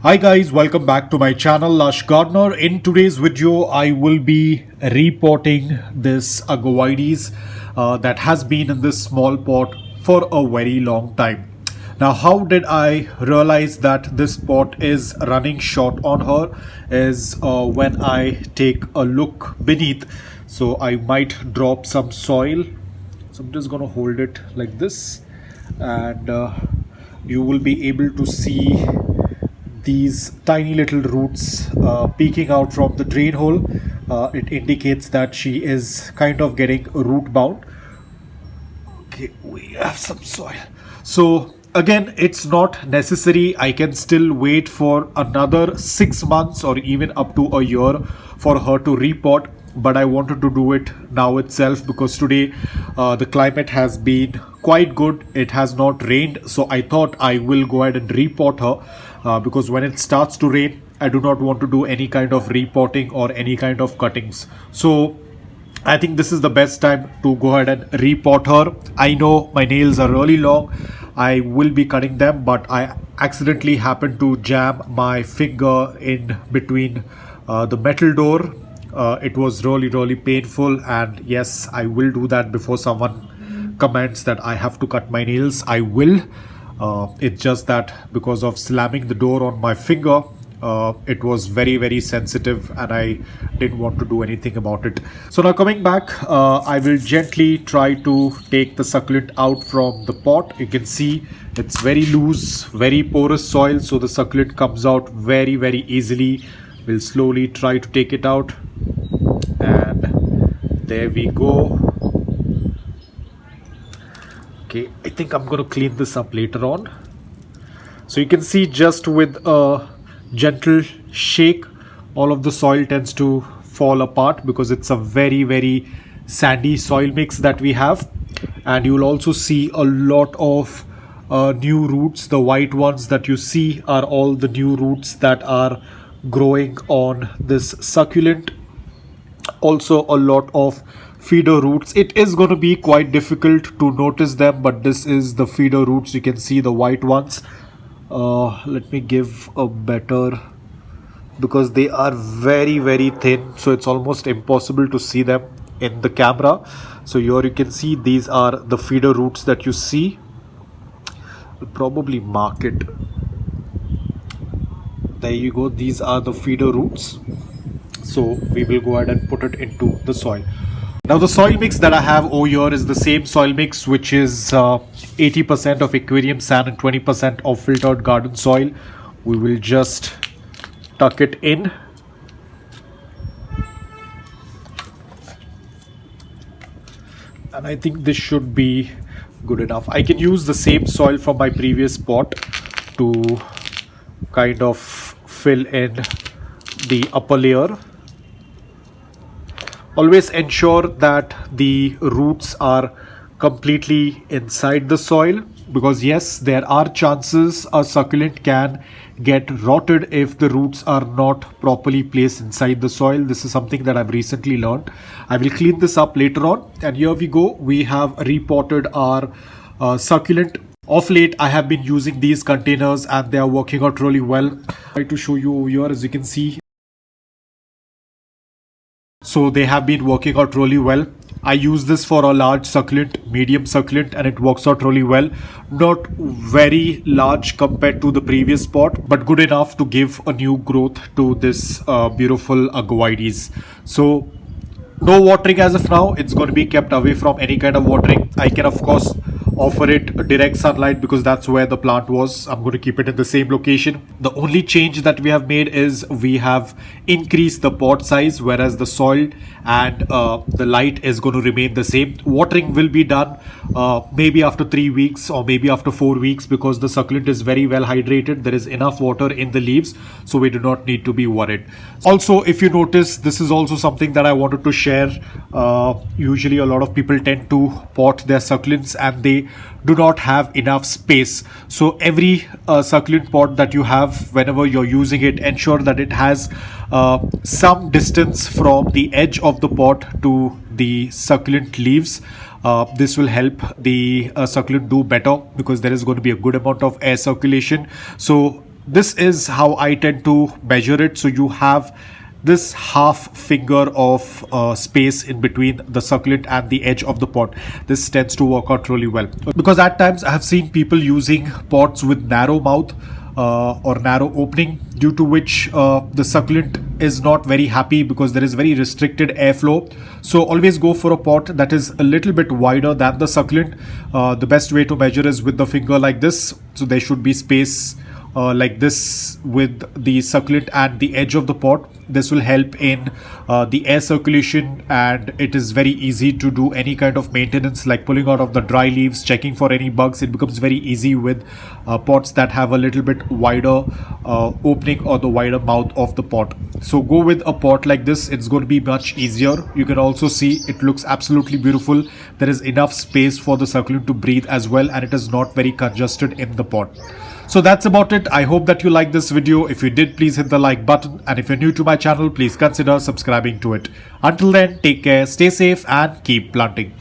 Hi guys, welcome back to my channel Lush Gardener. In today's video I will be repotting this Agavoides that has been in this small pot for a very long time. Now how did I realize that this pot is running short on her is when I take a look beneath. So I might drop some soil. So I'm just gonna hold it like this, and you will be able to see these tiny little roots peeking out from the drain hole. It indicates that she is kind of getting root bound. Okay, we have some soil. So again, it's not necessary. I can still wait for another 6 months or even up to a year for her to repot, but I wanted to do it now itself because today the climate has been quite good. It has not rained, so I thought I will go ahead and repot her because when it starts to rain I do not want to do any kind of repotting or any kind of cuttings. So I think this is the best time to go ahead and repot her. I know my nails are really long. I will be cutting them, but I accidentally happened to jam my finger in between the metal door. It was really painful, and yes, I will do that before someone comments that I have to cut my nails. I will. It's just that because of slamming the door on my finger, it was very sensitive and I didn't want to do anything about it. So now coming back, I will gently try to take the succulent out from the pot. You can see it's very loose, very porous soil, so the succulent comes out very easily. We'll slowly try to take it out, and there we go. Okay, I think I'm going to clean this up later on. So you can see just with a gentle shake, all of the soil tends to fall apart because it's a very sandy soil mix that we have. And you will also see a lot of new roots. The white ones that you see are all the new roots that are growing on this succulent. Also a lot of feeder roots. It is going to be quite difficult to notice them, but this is the feeder roots. You can see the white ones. Let me give a better, because they are very thin, so it's almost impossible to see them in the camera. So here you can see these are the feeder roots that you see. I'll probably mark it. There you go, these are the feeder roots. So we will go ahead and put it into the soil. Now the soil mix that I have over here is the same soil mix, which is 80% of aquarium sand and 20% of filtered garden soil. We will just tuck it in. And I think this should be good enough. I can use the same soil from my previous pot to kind of fill in the upper layer. Always ensure that the roots are completely inside the soil, because yes, there are chances a succulent can get rotted if the roots are not properly placed inside the soil. This is something that I've recently learned. I will clean this up later on. And here we go. We have repotted our succulent. Of late, I have been using these containers and they are working out really well. I'll try to show you over here, as you can see. So they have been working out really well. I use this for a large succulent, medium succulent, and it works out really well. Not very large compared to the previous pot, but good enough to give a new growth to this beautiful Agavoides. So no watering as of now. It's going to be kept away from any kind of watering. I can of course offer it direct sunlight because that's where the plant was. I'm going to keep it in the same location. The only change that we have made is we have increased the pot size, whereas the soil and the light is going to remain the same. Watering will be done maybe after 3 weeks or maybe after 4 weeks, because the succulent is very well hydrated. There is enough water in the leaves, so we do not need to be worried. Also, if you notice, this is also something that I wanted to share. Usually a lot of people tend to pot their succulents and they do not have enough space. So every succulent pot that you have, whenever you're using it, ensure that it has some distance from the edge of the pot to the succulent leaves. This will help the succulent do better because there is going to be a good amount of air circulation. So this is how I tend to measure it. So you have this half finger of space in between the succulent and the edge of the pot. This tends to work out really well because at times I have seen people using pots with narrow mouth or narrow opening, due to which the succulent is not very happy because there is very restricted airflow. So always go for a pot that is a little bit wider than the succulent. The best way to measure is with the finger like this. So there should be space like this with the succulent and the edge of the pot. This will help in the air circulation, and it is very easy to do any kind of maintenance like pulling out of the dry leaves, checking for any bugs. It becomes very easy with pots that have a little bit wider opening or the wider mouth of the pot. So go with a pot like this, it's going to be much easier. You can also see it looks absolutely beautiful. There is enough space for the succulent to breathe as well, and it is not very congested in the pot. So that's about it. I hope that you liked this video. If you did, please hit the like button, and if you're new to my channel, please consider subscribing to it. Until then, take care, stay safe, and keep planting.